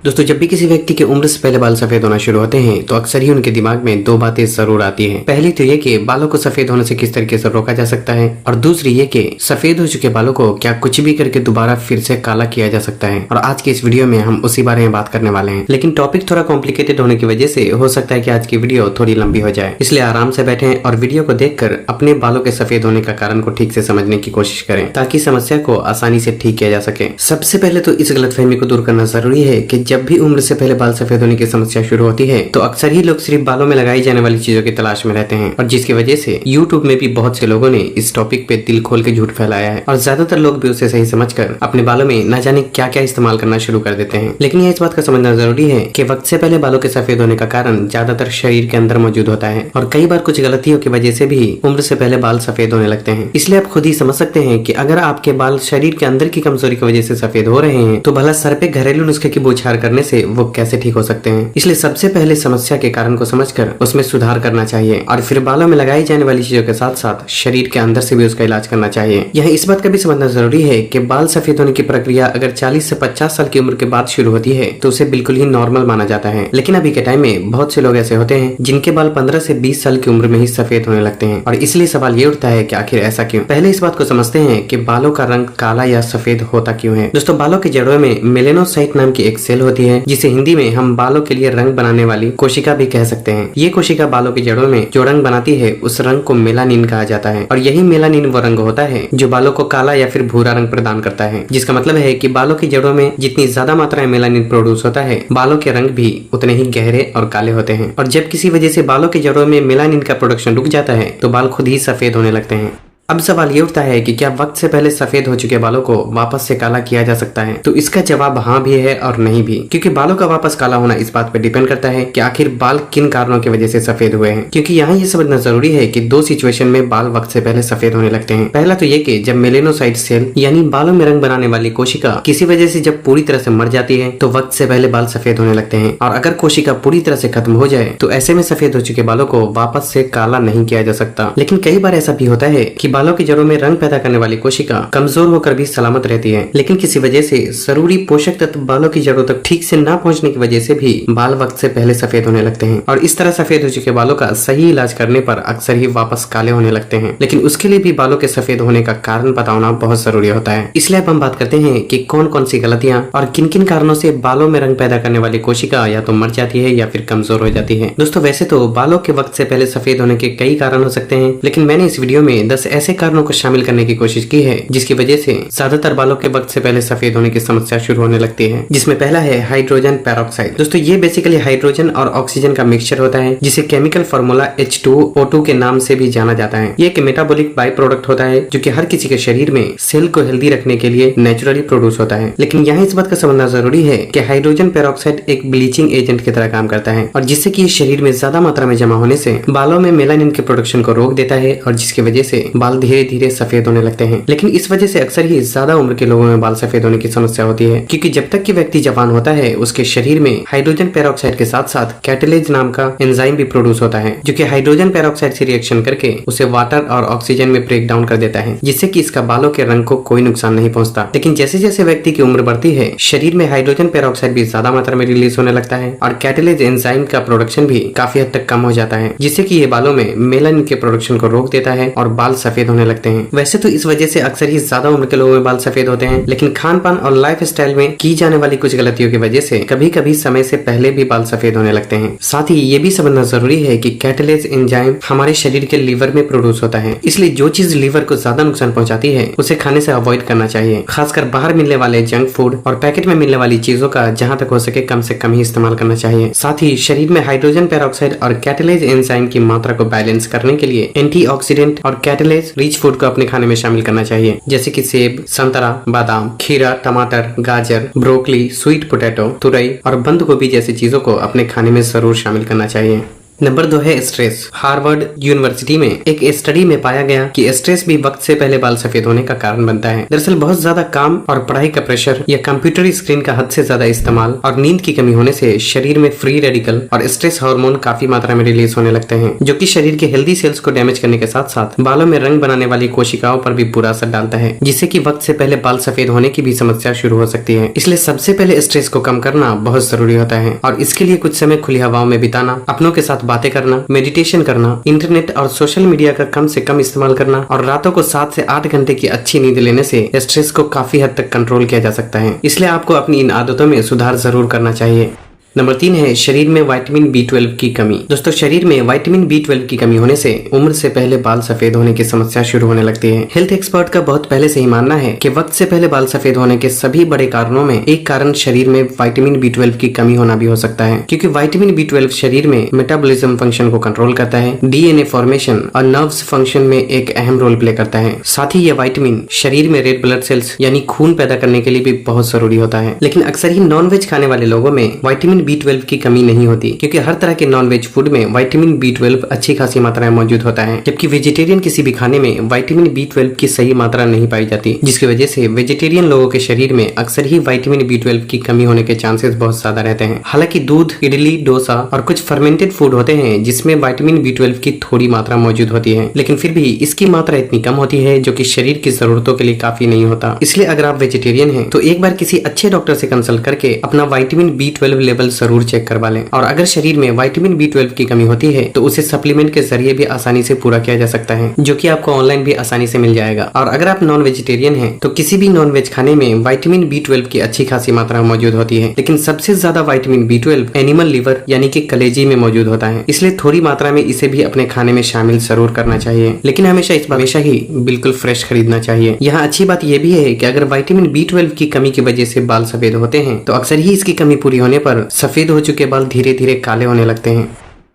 दोस्तों, जब भी किसी व्यक्ति की उम्र से पहले बाल सफेद होना शुरू होते हैं तो अक्सर ही उनके दिमाग में दो बातें जरूर आती हैं। पहली तो ये कि बालों को सफेद होने से किस तरीके से रोका जा सकता है, और दूसरी ये कि सफेद हो चुके बालों को क्या कुछ भी करके दोबारा फिर से काला किया जा सकता है। और आज की इस वीडियो में हम उसी बारे में बात करने वाले हैं। लेकिन टॉपिक थोड़ा कॉम्प्लिकेटेड होने की वजह से हो सकता है कि आज की वीडियो थोड़ी लंबी हो जाए, इसलिए आराम से बैठें और वीडियो को देखकर अपने बालों के सफेद होने का कारण को ठीक से समझने की कोशिश करें ताकि समस्या को आसानी से ठीक किया जा सके। सबसे पहले तो इस गलतफहमी को दूर करना जरूरी है कि जब भी उम्र से पहले बाल सफेद होने की समस्या शुरू होती है तो अक्सर ही लोग सिर्फ बालों में लगाई जाने वाली चीजों की तलाश में रहते हैं, और जिसकी वजह से YouTube में भी बहुत से लोगों ने इस टॉपिक पे दिल खोल के झूठ फैलाया है। और ज्यादातर लोग भी उसे सही समझकर अपने बालों में न जाने क्या क्या इस्तेमाल करना शुरू कर देते हैं। लेकिन यह इस बात का समझना जरूरी है कि वक्त से पहले बालों के सफेद होने का कारण ज्यादातर शरीर के अंदर मौजूद होता है, और कई बार कुछ गलतियों की वजह से भी उम्र से पहले बाल सफेद होने लगते हैं। इसलिए आप खुद ही समझ सकते हैं कि अगर आपके बाल शरीर के अंदर की कमजोरी की वजह से सफेद हो रहे हैं तो भला सर पे घरेलू नुस्खे की बौछार करने से वो कैसे ठीक हो सकते हैं। इसलिए सबसे पहले समस्या के कारण को समझकर उसमें सुधार करना चाहिए, और फिर बालों में लगाई जाने वाली चीजों के साथ साथ शरीर के अंदर से भी उसका इलाज करना चाहिए। यह इस बात का भी समझना जरूरी है कि बाल सफेद होने की प्रक्रिया अगर 40 से 50 साल की उम्र के बाद शुरू होती है तो उसे बिल्कुल ही नॉर्मल माना जाता है। लेकिन अभी के टाइम में बहुत से लोग ऐसे होते हैं जिनके बाल 15 से 20 साल की उम्र में ही सफेद होने लगते हैं, और इसलिए सवाल ये उठता है कि आखिर ऐसा क्यों। पहले इस बात को समझते हैं कि बालों का रंग काला या सफेद होता क्यों है। दोस्तों, बालों के जड़ों में मेलेनोसाइट नाम की एक सेल होती है जिसे हिंदी में हम बालों के लिए रंग बनाने वाली कोशिका भी कह सकते हैं। ये कोशिका बालों की जड़ों में जो रंग बनाती है उस रंग को मेलानिन कहा जाता है, और यही मेलानिन वो रंग होता है जो बालों को काला या फिर भूरा रंग प्रदान करता है। जिसका मतलब है कि बालों की जड़ों में जितनी ज्यादा मात्रा में मेलानिन प्रोड्यूस होता है बालों के रंग भी उतने ही गहरे और काले होते हैं। और जब किसी वजह से बालों की जड़ों में मेलानिन का प्रोडक्शन रुक जाता है तो बाल खुद ही सफेद होने लगते हैं। अब सवाल ये उठता है कि क्या वक्त से पहले सफेद हो चुके बालों को वापस से काला किया जा सकता है। तो इसका जवाब हाँ भी है और नहीं भी, क्योंकि बालों का वापस काला होना इस बात पर डिपेंड करता है कि आखिर बाल किन कारणों की वजह से सफेद हुए हैं। क्योंकि यहाँ ये समझना जरूरी है कि दो सिचुएशन में बाल वक्त से पहले सफेद होने लगते हैं। पहला तो ये कि जब मेलेनोसाइट सेल यानी बालों में रंग बनाने वाली कोशिका किसी वजह से जब पूरी तरह से मर जाती है तो वक्त से पहले बाल सफेद होने लगते हैं, और अगर कोशिका पूरी तरह से खत्म हो जाए तो ऐसे में सफेद हो चुके बालों को वापस से काला नहीं किया जा सकता। लेकिन कई बार ऐसा भी होता है कि बालों की जड़ों में रंग पैदा करने वाली कोशिका कमजोर होकर भी सलामत रहती है, लेकिन किसी वजह से जरूरी पोषक तत्व बालों की जड़ों तक ठीक से ना पहुंचने की वजह से भी बाल वक्त से पहले सफेद होने लगते हैं। और इस तरह सफेद हो चुके बालों का सही इलाज करने पर अक्सर ही वापस काले होने लगते हैं। लेकिन उसके लिए भी बालों के सफेद होने का कारण पता होना बहुत जरूरी होता है। इसलिए अब हम बात करते हैं कि कौन कौन सी गलतियां और किन किन कारणों से बालों में रंग पैदा करने वाली कोशिका या तो मर जाती है या फिर कमजोर हो जाती है। दोस्तों, वैसे तो बालों के वक्त से पहले सफेद होने के कई कारण हो सकते हैं, लेकिन मैंने इस वीडियो में 10 ऐसे कारणों को शामिल करने की कोशिश की है जिसकी वजह से ज्यादातर बालों के वक्त से पहले सफेद होने की समस्या शुरू होने लगती है। जिसमें पहला है हाइड्रोजन पेरोक्साइड। दोस्तों, ये बेसिकली हाइड्रोजन और ऑक्सीजन का मिक्सचर होता है जिसे केमिकल फार्मूला H2O2 के नाम से भी जाना जाता है। ये एक मेटाबॉलिक बाई प्रोडक्ट होता है जो कि हर किसी के शरीर में सेल को हेल्दी रखने के लिए नेचुरली प्रोड्यूस होता है। लेकिन यहाँ इस बात का समझना जरूरी है कि हाइड्रोजन पेरोक्साइड एक ब्लीचिंग एजेंट की तरह काम करता है, और जिससे कि शरीर में ज्यादा मात्रा में जमा होने से बालों में मेलानिन के प्रोडक्शन को रोक देता है, और जिसकी वजह से बाल धीरे धीरे सफेद होने लगते हैं। लेकिन इस वजह से अक्सर ही ज्यादा उम्र के लोगों में बाल सफेद होने की समस्या होती है, क्योंकि जब तक कि व्यक्ति जवान होता है उसके शरीर में हाइड्रोजन पेरोक्साइड के साथ साथ कैटेलेज नाम का एंजाइम भी प्रोड्यूस होता है जो कि हाइड्रोजन पेरोक्साइड से रिएक्शन करके उसे वाटर और ऑक्सीजन में ब्रेक डाउन कर देता है, जिससे कि इसका बालों के रंग को कोई नुकसान नहीं पहुंचता। लेकिन जैसे जैसे व्यक्ति की उम्र बढ़ती है शरीर में हाइड्रोजन पेरोक्साइड भी ज्यादा मात्रा में रिलीज होने लगता है, और कैटेलेज एंजाइम का प्रोडक्शन भी काफी हद तक कम हो जाता है, जिससे कि ये बालों में मेलानिन के प्रोडक्शन को रोक देता है और बाल सफेद होने लगते हैं। वैसे तो इस वजह से अक्सर ही ज्यादा उम्र के लोगों में बाल सफेद होते हैं, लेकिन खान पान और लाइफ स्टाइल में की जाने वाली कुछ गलतियों की वजह से कभी कभी समय से पहले भी बाल सफेद होने लगते हैं। साथ ही ये भी समझना जरूरी है कि कैटेलेज एंजाइम हमारे शरीर के लीवर में प्रोड्यूस होता है, इसलिए जो चीज लीवर को ज्यादा नुकसान पहुंचाती है उसे खाने से अवॉइड करना चाहिए। खासकर बाहर मिलने वाले जंक फूड और पैकेट में मिलने वाली चीजों का जहां तक हो सके कम से कम ही इस्तेमाल करना चाहिए। साथ ही शरीर में हाइड्रोजन पेरोक्साइड और कैटेलेज एंजाइम की मात्रा को बैलेंस करने के लिए एंटीऑक्सीडेंट और कैटेलेज रिच फूड को अपने खाने में शामिल करना चाहिए, जैसे कि सेब, संतरा, बादाम, खीरा, टमाटर, गाजर, ब्रोकली, स्वीट पोटैटो, तुरई और बंद गोभी जैसी चीजों को अपने खाने में जरूर शामिल करना चाहिए। नंबर 2 है स्ट्रेस। हार्वर्ड यूनिवर्सिटी में एक स्टडी में पाया गया कि स्ट्रेस भी वक्त से पहले बाल सफेद होने का कारण बनता है। दरअसल बहुत ज्यादा काम और पढ़ाई का प्रेशर या कंप्यूटर स्क्रीन का हद से ज्यादा इस्तेमाल और नींद की कमी होने से शरीर में फ्री रेडिकल और स्ट्रेस हार्मोन काफी मात्रा में रिलीज होने लगते हैं, जो कि शरीर के हेल्दी सेल्स को डैमेज करने के साथ साथ बालों में रंग बनाने वाली कोशिकाओं पर भी बुरा असर डालता है, जिससे कि वक्त से पहले बाल सफेद होने की भी समस्या शुरू हो सकती है। इसलिए सबसे पहले स्ट्रेस को कम करना बहुत जरूरी होता है और इसके लिए कुछ समय खुली हवाओं में बिताना, अपनों के साथ बातें करना, मेडिटेशन करना, इंटरनेट और सोशल मीडिया का कम से कम इस्तेमाल करना और रातों को 7 से 8 घंटे की अच्छी नींद लेने से स्ट्रेस को काफी हद तक कंट्रोल किया जा सकता है। इसलिए आपको अपनी इन आदतों में सुधार जरूर करना चाहिए। नंबर 3 है शरीर में विटामिन B12 की कमी। दोस्तों, शरीर में विटामिन B12 की कमी होने से उम्र से पहले बाल सफेद होने की समस्या शुरू होने लगती है। हेल्थ एक्सपर्ट का बहुत पहले से ही मानना है कि वक्त से पहले बाल सफेद होने के सभी बड़े कारणों में एक कारण शरीर में विटामिन B12 की कमी होना भी हो सकता है, क्योंकि विटामिन B12 शरीर में मेटाबॉलिज्म फंक्शन को कंट्रोल करता है, DNA फॉर्मेशन और नर्व्स फंक्शन में एक अहम रोल प्ले करता है। साथ ही यह विटामिन शरीर में रेड ब्लड सेल्स यानी खून पैदा करने के लिए भी बहुत जरूरी होता है। लेकिन अक्सर ही नॉनवेज खाने वाले लोगों में विटामिन B12 की कमी नहीं होती, क्योंकि हर तरह के नॉनवेज फूड में विटामिन B12 अच्छी खासी मात्रा में मौजूद होता है, जबकि वेजिटेरियन किसी भी खाने में विटामिन B12 की सही मात्रा नहीं पाई जाती, जिसकी वजह से वेजिटेरियन लोगों के शरीर में अक्सर ही विटामिन B12 की कमी होने के चांसेस बहुत ज्यादा रहते हैं। हालांकि दूध, इडली, डोसा और कुछ फर्मेंटेड फूड होते हैं जिसमें विटामिन B12 की थोड़ी मात्रा मौजूद होती है, लेकिन फिर भी इसकी मात्रा इतनी कम होती है जो कि शरीर की जरूरतों के लिए काफी नहीं होता। इसलिए अगर आप वेजिटेरियन हैं तो एक बार किसी अच्छे डॉक्टर से कंसल्ट करके अपना विटामिन B12 लेवल जरूर चेक करवा लें। और अगर शरीर में विटामिन B12 की कमी होती है तो उसे सप्लीमेंट के जरिए भी आसानी से पूरा किया जा सकता है, जो कि आपको ऑनलाइन भी आसानी से मिल जाएगा। और अगर आप नॉन वेजिटेरियन हैं तो किसी भी नॉन वेज खाने में विटामिन B12 की अच्छी खासी मात्रा मौजूद होती है, लेकिन सबसे ज्यादा विटामिन B12 एनिमल लिवर यानी कि कलेजी में मौजूद होता है। इसलिए थोड़ी मात्रा में इसे भी अपने खाने में शामिल जरूर करना चाहिए, लेकिन हमेशा ही बिल्कुल फ्रेश खरीदना चाहिए। यहाँ अच्छी बात यह भी है कि अगर विटामिन B12 की कमी की वजह से बाल सफेद होते हैं तो अक्सर ही इसकी कमी पूरी होने पर सफेद हो चुके बाल धीरे धीरे काले होने लगते हैं।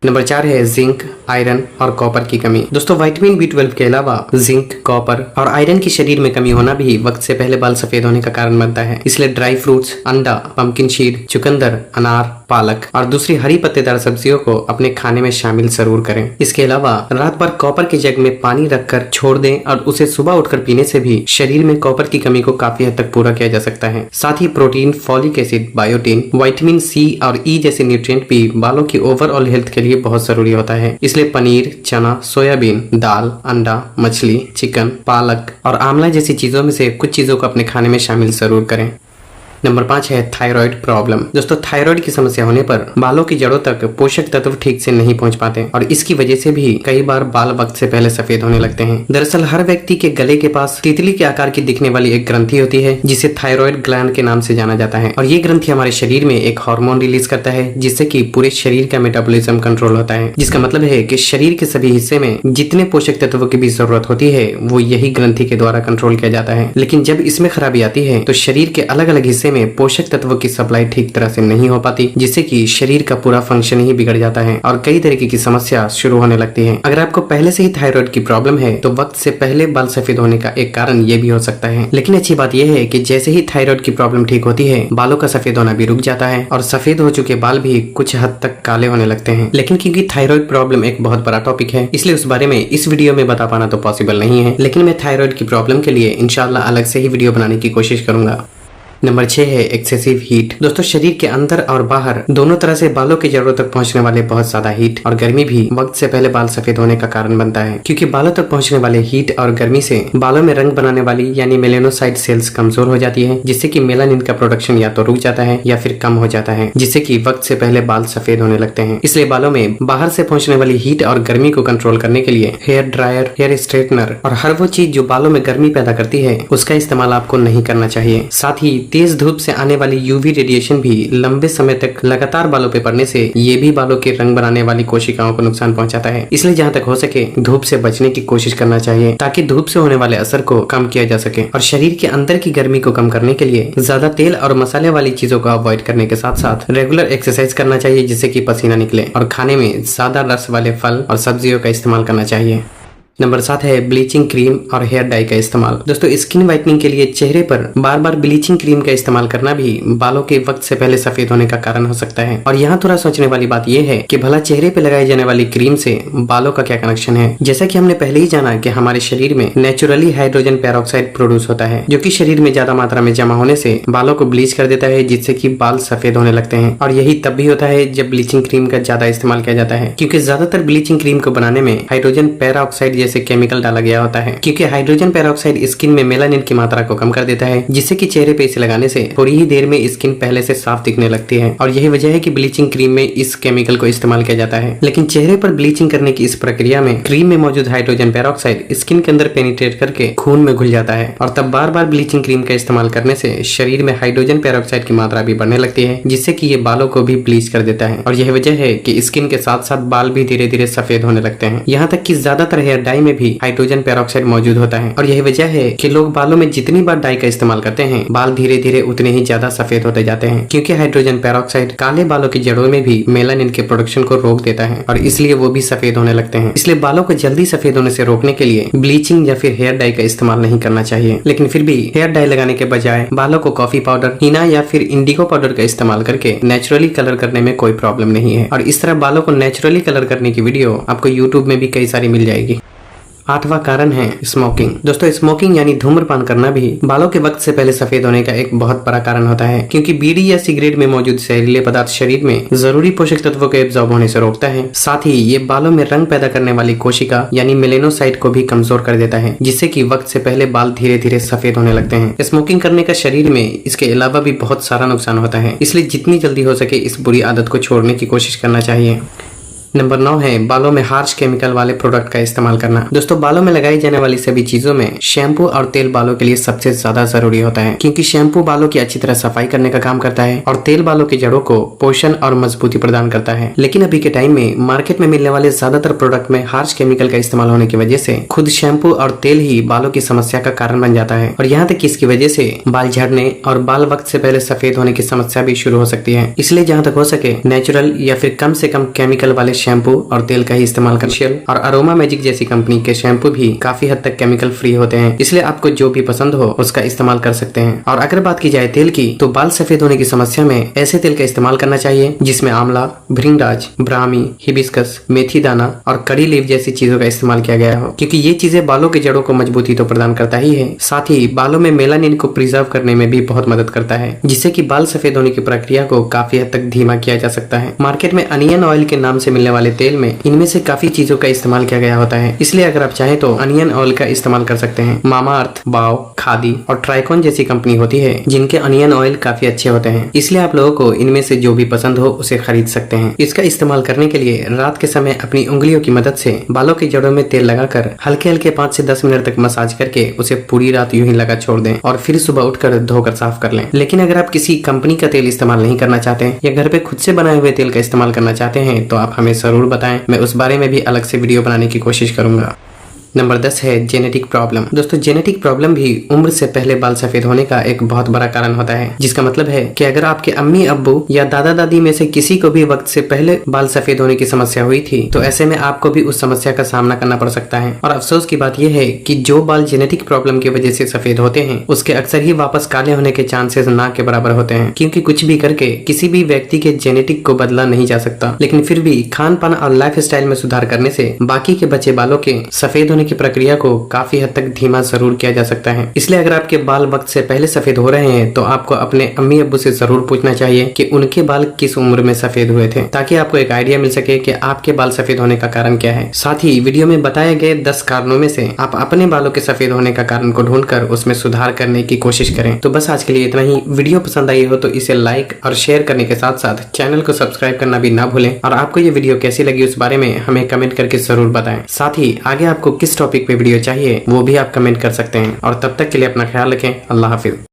नंबर 4 है जिंक, आयरन और कॉपर की कमी। दोस्तों, विटामिन B12 के अलावा जिंक, कॉपर और आयरन की शरीर में कमी होना भी वक्त से पहले बाल सफेद होने का कारण बनता है। इसलिए ड्राई फ्रूट्स, अंडा, पंपकिन सीड, चुकंदर, अनार, पालक और दूसरी हरी पत्तेदार सब्जियों को अपने खाने में शामिल जरूर करें। इसके अलावा रात भर कॉपर के जग में पानी रखकर छोड़ दें और उसे सुबह उठकर पीने से भी शरीर में कॉपर की कमी को काफी हद तक पूरा किया जा सकता है। साथ ही protein, folic acid, biotin, vitamin C और E जैसे न्यूट्रिएंट भी बालों की ओवरऑल हेल्थ के लिए बहुत जरूरी होता है। इसलिए पनीर, चना, सोयाबीन, दाल, अंडा, मछली, चिकन, पालक और आंवला जैसी चीजों में से कुछ चीजों को अपने खाने में शामिल जरूर करें। नंबर 5 है थायराइड प्रॉब्लम। दोस्तों, थायराइड की समस्या होने पर बालों की जड़ों तक पोषक तत्व ठीक से नहीं पहुंच पाते और इसकी वजह से भी कई बार बाल वक्त से पहले सफेद होने लगते हैं। दरअसल हर व्यक्ति के गले के पास तितली के आकार की दिखने वाली एक ग्रंथि होती है जिसे थायराइड ग्लैंड के नाम से जाना जाता है और ये ग्रंथि हमारे शरीर में एक हार्मोन रिलीज करता है जिससे कि पूरे शरीर का मेटाबॉलिज्म कंट्रोल होता है, जिसका मतलब है कि शरीर के सभी हिस्से में जितने पोषक तत्वों की भी जरूरत होती है वो यही ग्रंथि के द्वारा कंट्रोल किया जाता है। लेकिन जब इसमें खराबी आती है तो शरीर के अलग अलग हिस्से में पोषक तत्वों की सप्लाई ठीक तरह से नहीं हो पाती, जिससे कि शरीर का पूरा फंक्शन ही बिगड़ जाता है और कई तरीके की समस्या शुरू होने लगती है। अगर आपको पहले से ही थायराइड की प्रॉब्लम है तो वक्त से पहले बाल सफेद होने का एक कारण ये भी हो सकता है। लेकिन अच्छी बात यह है कि जैसे ही थायराइड की प्रॉब्लम ठीक होती है बालों का सफेद होना भी रुक जाता है और सफेद हो चुके बाल भी कुछ हद तक काले होने लगते हैं। लेकिन क्योंकि थायराइड प्रॉब्लम एक बहुत बड़ा टॉपिक है इसलिए उस बारे में इस वीडियो में बता पाना तो पॉसिबल नहीं है, लेकिन मैं थायराइड की प्रॉब्लम के लिए इंशाल्लाह अलग से ही वीडियो बनाने की कोशिश करूंगा। नंबर 6 है एक्सेसिव हीट। दोस्तों, शरीर के अंदर और बाहर दोनों तरह से बालों की जड़ों तक पहुंचने वाले बहुत ज्यादा हीट और गर्मी भी वक्त से पहले बाल सफेद होने का कारण बनता है, क्योंकि बालों तक पहुंचने वाले हीट और गर्मी से बालों में रंग बनाने वाली यानी मेलेनोसाइट सेल्स कमजोर हो जाती है, जिससे कि मेलानिन का प्रोडक्शन या तो रुक जाता है या फिर कम हो जाता है, जिससे कि वक्त से पहले बाल सफेद होने लगते हैं। इसलिए बालों में बाहर से पहुंचने वाली हीट और गर्मी को कंट्रोल करने के लिए हेयर ड्रायर, हेयर स्ट्रेटनर और हर वो चीज जो बालों में गर्मी पैदा करती है उसका इस्तेमाल आपको नहीं करना चाहिए। साथ ही तेज धूप से आने वाली यूवी रेडिएशन भी लंबे समय तक लगातार बालों पे पड़ने से ये भी बालों के रंग बनाने वाली कोशिकाओं को नुकसान पहुंचाता है। इसलिए जहां तक हो सके धूप से बचने की कोशिश करना चाहिए ताकि धूप से होने वाले असर को कम किया जा सके। और शरीर के अंदर की गर्मी को कम करने के लिए ज्यादा तेल और मसाले वाली चीजों को अवॉइड करने के साथ साथ रेगुलर एक्सरसाइज करना चाहिए जिससे कि पसीना निकले और खाने में ज्यादा रस वाले फल और सब्जियों का इस्तेमाल करना चाहिए। नंबर 7 है ब्लीचिंग क्रीम और हेयर डाई का इस्तेमाल। दोस्तों स्किन व्हाइटनिंग के लिए चेहरे पर बार बार ब्लीचिंग क्रीम का इस्तेमाल करना भी बालों के वक्त से पहले सफेद होने का कारण हो सकता है। और यहाँ थोड़ा सोचने वाली बात यह है कि भला चेहरे पे लगाई जाने वाली क्रीम से बालों का क्या कनेक्शन है। जैसा कि हमने पहले ही जाना कि हमारे शरीर में नेचुरली हाइड्रोजन पेरोक्साइड प्रोड्यूस होता है, जो कि शरीर में ज्यादा मात्रा में जमा होने से बालों को ब्लीच कर देता है, जिससे कि बाल सफेद होने लगते हैं। और यही तब भी होता है जब ब्लीचिंग क्रीम का ज्यादा इस्तेमाल किया जाता है, क्योंकि ज्यादातर ब्लीचिंग क्रीम को बनाने में हाइड्रोजन पेरोक्साइड जैसे केमिकल डाला गया होता है। क्योंकि हाइड्रोजन पेरोक्साइड स्किन में मेलानिन की मात्रा को कम कर देता है, जिससे कि चेहरे पे इसे लगाने से थोड़ी ही देर में स्किन पहले से साफ दिखने लगती है। और यही वजह है कि ब्लीचिंग क्रीम में इस केमिकल को इस्तेमाल किया जाता है। लेकिन चेहरे पर ब्लीचिंग करने की इस प्रक्रिया में क्रीम में मौजूद हाइड्रोजन पेरोक्साइड स्किन के अंदर पेनिट्रेट करके खून में घुल जाता है, और तब बार बार ब्लीचिंग क्रीम का इस्तेमाल करने से शरीर में हाइड्रोजन पेरोक्साइड की मात्रा भी बढ़ने लगती है, जिससे कि ये बालों को भी ब्लीच कर देता है। और यही वजह है कि स्किन के साथ साथ बाल भी धीरे धीरे सफेद होने लगते हैं। यहाँ तक कि ज्यादातर हेयर डाई में भी हाइड्रोजन पेरोक्साइड मौजूद होता है। और यही वजह है कि लोग बालों में जितनी बार डाई का इस्तेमाल करते हैं, बाल धीरे धीरे उतने ही ज्यादा सफेद होते जाते हैं, क्योंकि हाइड्रोजन पेरोक्साइड काले बालों की जड़ों में भी मेलानिन के प्रोडक्शन को रोक देता है, और इसलिए वो भी सफेद होने लगते हैं। इसलिए बालों को जल्दी सफेद होने से रोकने के लिए ब्लीचिंग या फिर हेयर डाई का इस्तेमाल नहीं करना चाहिए। लेकिन फिर भी हेयर डाई लगाने के बजाय बालों को कॉफी पाउडर, हीना या फिर इंडिगो पाउडर का इस्तेमाल करके नेचुरली कलर करने में कोई प्रॉब्लम नहीं है। और इस तरह बालों को नेचुरली कलर करने की वीडियो आपको यूट्यूब में भी कई सारी मिल जाएगी। 8वां कारण है स्मोकिंग। दोस्तों स्मोकिंग यानी धूम्रपान करना भी बालों के वक्त से पहले सफेद होने का एक बहुत बड़ा कारण होता है, क्योंकि बीड़ी या सिगरेट में मौजूद जहरीले पदार्थ शरीर में जरूरी पोषक तत्वों के एब्जॉर्ब होने से रोकता है। साथ ही ये बालों में रंग पैदा करने वाली कोशिका यानी मेलेनोसाइट को भी कमजोर कर देता है, जिससे कि वक्त से पहले बाल धीरे धीरे सफेद होने लगते हैं। स्मोकिंग करने का शरीर में इसके अलावा भी बहुत सारा नुकसान होता है, इसलिए जितनी जल्दी हो सके इस बुरी आदत को छोड़ने की कोशिश करना चाहिए। नंबर 9 है बालों में हार्श केमिकल वाले प्रोडक्ट का इस्तेमाल करना। दोस्तों बालों में लगाई जाने वाली सभी चीजों में शैम्पू और तेल बालों के लिए सबसे ज्यादा जरूरी होता है, क्योंकि शैम्पू बालों की अच्छी तरह सफाई करने का काम करता है और तेल बालों की जड़ों को पोषण और मजबूती प्रदान करता है। लेकिन अभी के टाइम में मार्केट में मिलने वाले ज्यादातर प्रोडक्ट में हार्श केमिकल का इस्तेमाल होने की वजह से खुद शैम्पू और तेल ही बालों की समस्या का कारण बन जाता है, और यहाँ तक कि इसकी वजह से बाल झड़ने और बाल वक्त से पहले सफेद होने की समस्या भी शुरू हो सकती है। इसलिए जहाँ तक हो सके नेचुरल या फिर कम से कम केमिकल वाले शैम्पू और तेल का ही इस्तेमाल कर। और अरोमा मैजिक जैसी कंपनी के शैम्पू भी काफी हद तक केमिकल फ्री होते हैं, इसलिए आपको जो भी पसंद हो उसका इस्तेमाल कर सकते हैं। और अगर बात की जाए तेल की, तो बाल सफेद होने की समस्या में ऐसे तेल का इस्तेमाल करना चाहिए जिसमें आंवला, भृंगराज, ब्राह्मी, हिबिस्कस, मेथी दाना और कड़ी लीफ जैसी चीजों का इस्तेमाल किया गया हो, क्योंकि ये चीजें बालों की जड़ों को मजबूती तो प्रदान करता ही है, साथ ही बालों में मेलानिन को प्रिजर्व करने में भी बहुत मदद करता है, जिससे कि बाल सफेद होने की प्रक्रिया को काफी हद तक धीमा किया जा सकता है। मार्केट में अनियन ऑयल के नाम से मिलने वाले तेल में इनमें से काफी चीजों का इस्तेमाल किया गया होता है, इसलिए अगर आप चाहें तो अनियन ऑयल का इस्तेमाल कर सकते हैं। मामा अर्थ, बाव, खादी और ट्राइकॉन जैसी कंपनी होती है जिनके अनियन ऑयल काफी अच्छे होते हैं, इसलिए आप लोगों को इनमें से जो भी पसंद हो उसे खरीद सकते हैं। इसका इस्तेमाल करने के लिए रात के समय अपनी उंगलियों की मदद से बालों की जड़ों में तेल लगाकर हल्के हल्के 5 से 10 मिनट तक मसाज करके उसे पूरी रात यूं ही लगा छोड़ दें और फिर सुबह उठकर धोकर साफ कर लें। लेकिन अगर आप किसी कंपनी का तेल इस्तेमाल नहीं करना चाहते या घर पे खुद से बनाए हुए तेल का इस्तेमाल करना चाहते हैं तो आप हमें जरूर बताएं, मैं उस बारे में भी अलग से वीडियो बनाने की कोशिश करूंगा। नंबर 10 है जेनेटिक प्रॉब्लम। दोस्तों जेनेटिक प्रॉब्लम भी उम्र से पहले बाल सफेद होने का एक बहुत बड़ा कारण होता है, जिसका मतलब है कि अगर आपके अम्मी अब्बू या दादा दादी में से किसी को भी वक्त से पहले बाल सफेद होने की समस्या हुई थी तो ऐसे में आपको भी उस समस्या का सामना करना पड़ सकता है। और अफसोस की बात यह है कि जो बाल जेनेटिक प्रॉब्लम की वजह से सफेद होते हैं उसके अक्सर ही वापस काले होने के चांसेस ना के बराबर होते हैं, क्योंकि कुछ भी करके किसी भी व्यक्ति के जेनेटिक को बदला नहीं जा सकता। लेकिन फिर भी खान पान और लाइफ स्टाइल में सुधार करने से बाकी के बचे बालों के सफेद होने की प्रक्रिया को काफी हद तक धीमा जरूर किया जा सकता है। इसलिए अगर आपके बाल वक्त से पहले सफेद हो रहे हैं तो आपको अपने अम्मी अब्बू से जरूर पूछना चाहिए कि उनके बाल किस उम्र में सफेद हुए थे, ताकि आपको एक आइडिया मिल सके कि आपके बाल सफेद होने का कारण क्या है। साथ ही वीडियो में बताए गए 10 कारणों में से आप अपने बालों के सफेद होने का कारण को ढूंढकर उसमें सुधार करने की कोशिश करें। तो बस आज के लिए इतना ही। वीडियो पसंद आई हो तो इसे लाइक और शेयर करने के साथ साथ चैनल को सब्सक्राइब करना भी ना भूलें, और आपको ये वीडियो कैसी लगी उस बारे में हमें कमेंट करके जरूर बताएं। साथ ही आगे आपको किस टॉपिक पे वीडियो चाहिए वो भी आप कमेंट कर सकते हैं। और तब तक के लिए अपना ख्याल रखें। अल्लाह हाफिज।